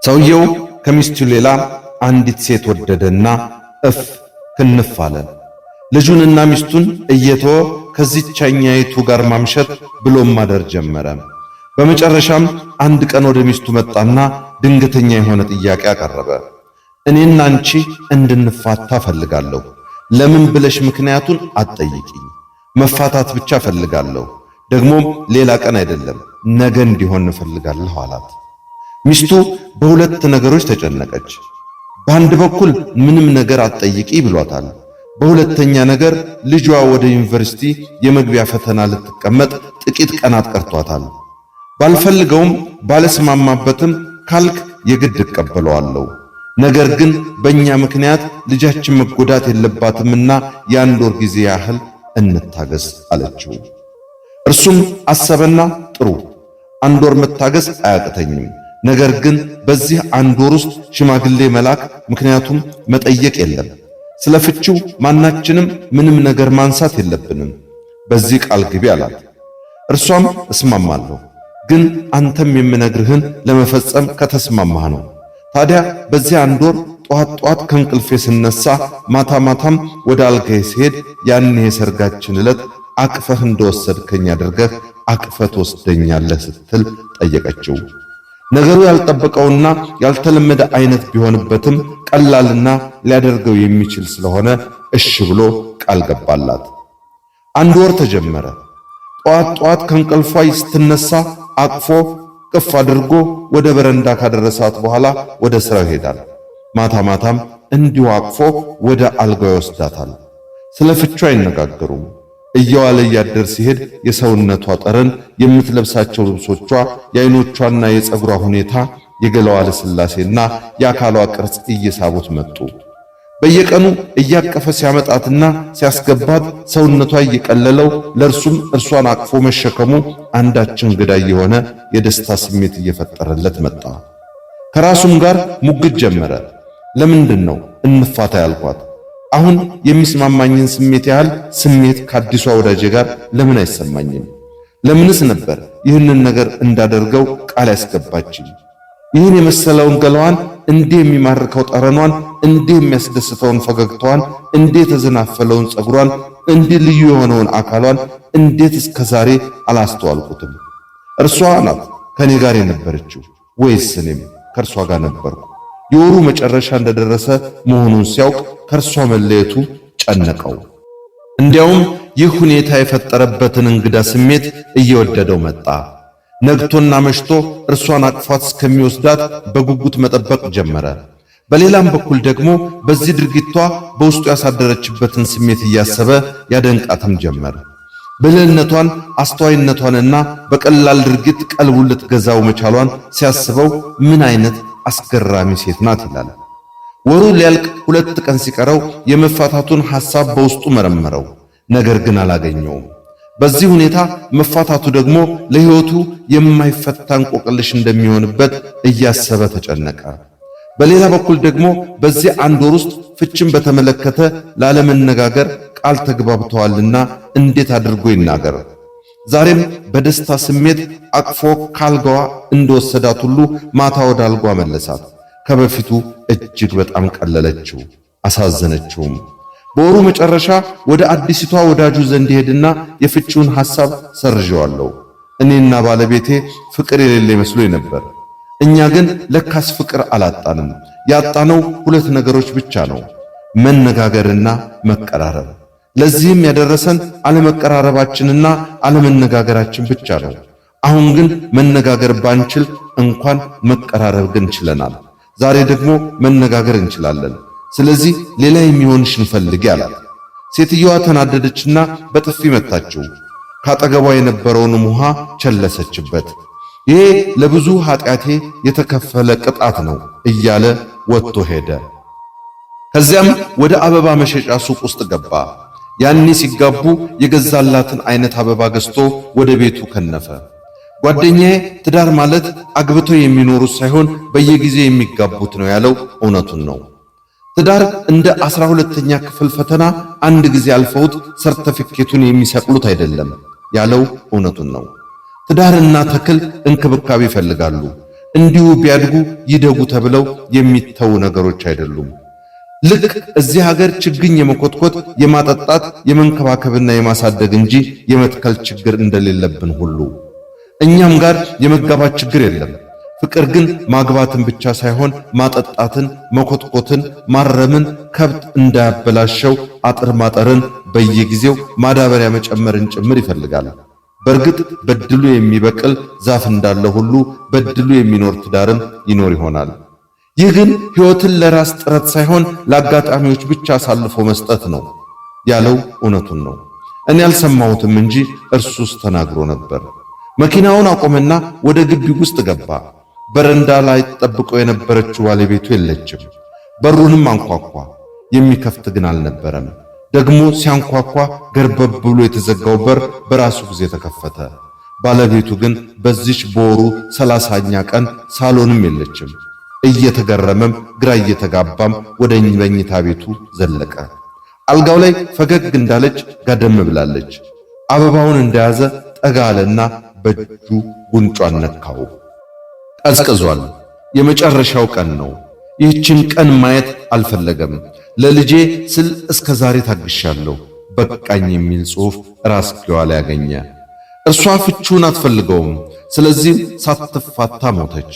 ሰውየው ከሚስቱ ሌላ አንዲት ሴት ወደደና እፍ ክንፍ አለ። ልጁንና ሚስቱን እየተወ ከዚህኛይቱ ጋር ማምሸት ብሎም ማደር ጀመረ። በመጨረሻም አንድ ቀን ወደ ሚስቱ መጣና ድንገተኛ የሆነ ጥያቄ አቀረበ። እኔና አንቺ እንድንፋታ ፈልጋለሁ። ለምን ብለሽ ምክንያቱን አትጠይቂኝ። መፋታት ብቻ ፈልጋለሁ። ደግሞም ሌላ ቀን አይደለም ነገ እንዲሆን ፈልጋለሁ አላት። ሚስቱ በሁለት ነገሮች ተጨነቀች። በአንድ በኩል ምንም ነገር አትጠይቂ ብሏታል። በሁለተኛ ነገር ልጇ ወደ ዩኒቨርሲቲ የመግቢያ ፈተና ልትቀመጥ ጥቂት ቀናት ቀርቷታል። ባልፈልገውም ባለስማማበትም ካልክ የግድ እቀበለዋለሁ። ነገር ግን በእኛ ምክንያት ልጃችን መጎዳት የለባትምና የአንድ ወር ጊዜ ያህል እንታገስ አለችው። እርሱም አሰበና ጥሩ፣ አንድ ወር መታገስ አያቅተኝም። ነገር ግን በዚህ አንድ ወር ውስጥ ሽማግሌ መላክ፣ ምክንያቱም መጠየቅ የለም። ስለ ፍቺው ማናችንም ምንም ነገር ማንሳት የለብንም። በዚህ ቃል ግቢ አላት። እርሷም እስማማለሁ፣ ግን አንተም የምነግርህን ለመፈጸም ከተስማማህ ነው። ታዲያ በዚህ አንድ ወር ጧት ከእንቅልፌ ስነሳ ማታ ማታም ወደ አልጋዬ ስሄድ ያን የሰርጋችን ዕለት አቅፈህ እንደወሰድከኝ አድርገህ አቅፈህ ትወስደኛለህ ስትል ጠየቀችው። ነገሩ ያልጠበቀውና ያልተለመደ አይነት ቢሆንበትም ቀላልና ሊያደርገው የሚችል ስለሆነ እሺ ብሎ ቃል ገባላት። አንድ ወር ተጀመረ። ጧት ከእንቅልፏ ስትነሳ አቅፎ ቅፍ አድርጎ ወደ በረንዳ ካደረሳት በኋላ ወደ ሥራው ይሄዳል። ማታ ማታም እንዲሁ አቅፎ ወደ አልጋው ይወስዳታል። ስለ ፍቹ አይነጋገሩም። እየዋለ እያደር ሲሄድ የሰውነቷ ጠረን፣ የምትለብሳቸው ልብሶቿ፣ የዓይኖቿና የፀጉሯ ሁኔታ፣ የገላዋ ልስላሴና የአካሏ ቅርጽ እየሳቡት መጡ። በየቀኑ እያቀፈ ሲያመጣትና ሲያስገባት ሰውነቷ እየቀለለው ለእርሱም እርሷን አቅፎ መሸከሙ አንዳች እንግዳ የሆነ የደስታ ስሜት እየፈጠረለት መጣ። ከራሱም ጋር ሙግት ጀመረ። ለምንድን ነው እንፋታ ያልኳት? አሁን የሚስማማኝን ስሜት ያህል ስሜት ከአዲሷ ወዳጄ ጋር ለምን አይሰማኝም? ለምንስ ነበር ይህንን ነገር እንዳደርገው ቃል ያስገባችኝ? ይህን የመሰለውን ገላዋን፣ እንዲህ የሚማርከው ጠረኗን፣ እንዲህ የሚያስደስተውን ፈገግታዋን፣ እንዲህ የተዘናፈለውን ፀጉሯን፣ እንዲህ ልዩ የሆነውን አካሏን እንዴት እስከ ዛሬ አላስተዋልኩትም? እርሷ ናት ከኔ ጋር የነበረችው ወይስ እኔም ከእርሷ ጋር ነበርኩ? የወሩ መጨረሻ እንደደረሰ መሆኑን ሲያውቅ ከእርሷ መለየቱ ጨነቀው። እንዲያውም ይህ ሁኔታ የፈጠረበትን እንግዳ ስሜት እየወደደው መጣ። ነግቶና መሽቶ እርሷን አቅፋት እስከሚወስዳት በጉጉት መጠበቅ ጀመረ። በሌላም በኩል ደግሞ በዚህ ድርጊቷ በውስጡ ያሳደረችበትን ስሜት እያሰበ ያደንቃትም ጀመር። ብልህነቷን፣ አስተዋይነቷንና በቀላል ድርጊት ቀልቡን ልትገዛው መቻሏን ሲያስበው ምን አይነት አስገራሚ ሴት ናት ይላል። ወሩ ሊያልቅ 2 ቀን ሲቀረው የመፋታቱን ሐሳብ በውስጡ መረመረው፣ ነገር ግን አላገኘውም። በዚህ ሁኔታ መፋታቱ ደግሞ ለሕይወቱ የማይፈታ እንቆቅልሽ እንደሚሆንበት እያሰበ ተጨነቀ። በሌላ በኩል ደግሞ በዚህ አንድ ወር ውስጥ ፍችን በተመለከተ ላለመነጋገር ቃል ተግባብተዋልና እንዴት አድርጎ ይናገር? ዛሬም በደስታ ስሜት አቅፎ ካልጋዋ እንደወሰዳት ሁሉ ማታ ወደ አልጓ መለሳት። ከበፊቱ እጅግ በጣም ቀለለችው፣ አሳዘነችውም። በወሩ መጨረሻ ወደ አዲሲቷ ወዳጁ ዘንድ ሄድና የፍቺውን ሐሳብ ሰርዤዋለሁ። እኔና ባለቤቴ ፍቅር የሌለ መስሎኝ ነበር። እኛ ግን ለካስ ፍቅር አላጣንም። ያጣነው 2 ነገሮች ብቻ ነው፣ መነጋገርና መቀራረብ። ለዚህም ያደረሰን አለመቀራረባችንና አለመነጋገራችን ብቻ ነው። አሁን ግን መነጋገር ባንችል እንኳን መቀራረብ ግን ችለናል። ዛሬ ደግሞ መነጋገር እንችላለን። ስለዚህ ሌላ የሚሆንሽን ፈልጊ አላት። ሴትየዋ ተናደደችና በጥፊ መታችው። ካጠገቧ የነበረውንም ውሃ ቸለሰችበት። ይሄ ለብዙ ኃጢአቴ የተከፈለ ቅጣት ነው እያለ ወጥቶ ሄደ። ከዚያም ወደ አበባ መሸጫ ሱቅ ውስጥ ገባ። ያኔ ሲጋቡ የገዛላትን አይነት አበባ ገዝቶ ወደ ቤቱ ከነፈ። ጓደኛዬ ትዳር ማለት አግብተው የሚኖሩት ሳይሆን በየጊዜው የሚጋቡት ነው ያለው እውነቱን ነው። ትዳር እንደ 12ኛ ክፍል ፈተና አንድ ጊዜ አልፈውት ሰርተፊኬቱን የሚሰቅሉት አይደለም ያለው እውነቱን ነው። ትዳርና ተክል እንክብካቤ ይፈልጋሉ። እንዲሁ ቢያድጉ ይደጉ ተብለው የሚተው ነገሮች አይደሉም። ልክ እዚህ ሀገር ችግኝ የመኮትኮት፣ የማጠጣት፣ የመንከባከብና የማሳደግ እንጂ የመትከል ችግር እንደሌለብን ሁሉ እኛም ጋር የመጋባት ችግር የለም። ፍቅር ግን ማግባትን ብቻ ሳይሆን ማጠጣትን፣ መኮትኮትን፣ ማረምን፣ ከብት እንዳያበላሸው አጥር ማጠርን፣ በየጊዜው ማዳበሪያ መጨመርን ጭምር ይፈልጋል። በእርግጥ በድሉ የሚበቅል ዛፍ እንዳለ ሁሉ በድሉ የሚኖር ትዳርም ይኖር ይሆናል። ይህ ግን ሕይወትን ለራስ ጥረት ሳይሆን ለአጋጣሚዎች ብቻ አሳልፎ መስጠት ነው ያለው እውነቱን ነው። እኔ አልሰማሁትም እንጂ እርሱስ ተናግሮ ነበር። መኪናውን አቆመና ወደ ግቢው ውስጥ ገባ። በረንዳ ላይ ጠብቀው የነበረችው ባለቤቱ የለችም። በሩንም አንኳኳ። የሚከፍት ግን አልነበረም። ደግሞ ሲያንኳኳ ገርበብ ብሎ የተዘጋው በር በራሱ ጊዜ ተከፈተ። ባለቤቱ ግን በዚች በወሩ 30ኛ ቀን ሳሎንም የለችም። እየተገረመም ግራ እየተጋባም ወደ መኝታ ቤቱ ዘለቀ። አልጋው ላይ ፈገግ እንዳለች ጋደም ብላለች። አበባውን እንደያዘ ጠጋ አለና በእጁ ጉንጯን ነካው። ቀዝቅዟል። የመጨረሻው ቀን ነው። ይህችን ቀን ማየት አልፈለገም። ለልጄ ስል እስከ ዛሬ ታግሻለሁ፣ በቃኝ የሚል ጽሑፍ ራስጌዋ ላይ ያገኘ። እርሷ ፍቹን አትፈልገውም። ስለዚህም ሳትፋታ ሞተች።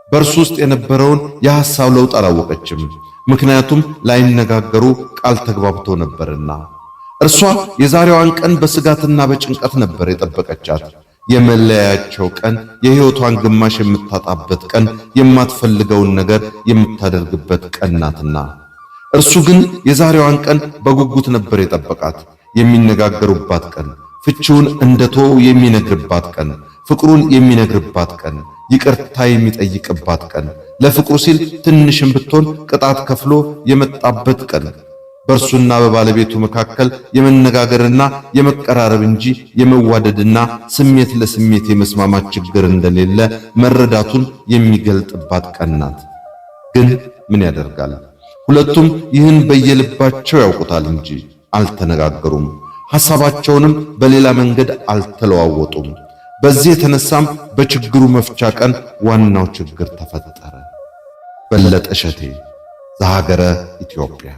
በእርሱ ውስጥ የነበረውን የሐሳብ ለውጥ አላወቀችም። ምክንያቱም ላይነጋገሩ ቃል ተግባብተው ነበርና። እርሷ የዛሬዋን ቀን በስጋትና በጭንቀት ነበር የጠበቀቻት። የመለያያቸው ቀን፣ የሕይወቷን ግማሽ የምታጣበት ቀን፣ የማትፈልገውን ነገር የምታደርግበት ቀን ናትና። እርሱ ግን የዛሬዋን ቀን በጉጉት ነበር የጠበቃት። የሚነጋገሩባት ቀን፣ ፍቺውን እንደተወው የሚነግርባት ቀን፣ ፍቅሩን የሚነግርባት ቀን፣ ይቅርታ የሚጠይቅባት ቀን፣ ለፍቅሩ ሲል ትንሽም ብትሆን ቅጣት ከፍሎ የመጣበት ቀን፣ በእርሱና በባለቤቱ መካከል የመነጋገርና የመቀራረብ እንጂ የመዋደድና ስሜት ለስሜት የመስማማት ችግር እንደሌለ መረዳቱን የሚገልጥባት ቀን ናት። ግን ምን ያደርጋል፣ ሁለቱም ይህን በየልባቸው ያውቁታል እንጂ አልተነጋገሩም። ሐሳባቸውንም በሌላ መንገድ አልተለዋወጡም። በዚህ የተነሳም በችግሩ መፍቻ ቀን ዋናው ችግር ተፈጠረ። በለጠ እሸቴ ዘሀገረ ኢትዮጵያ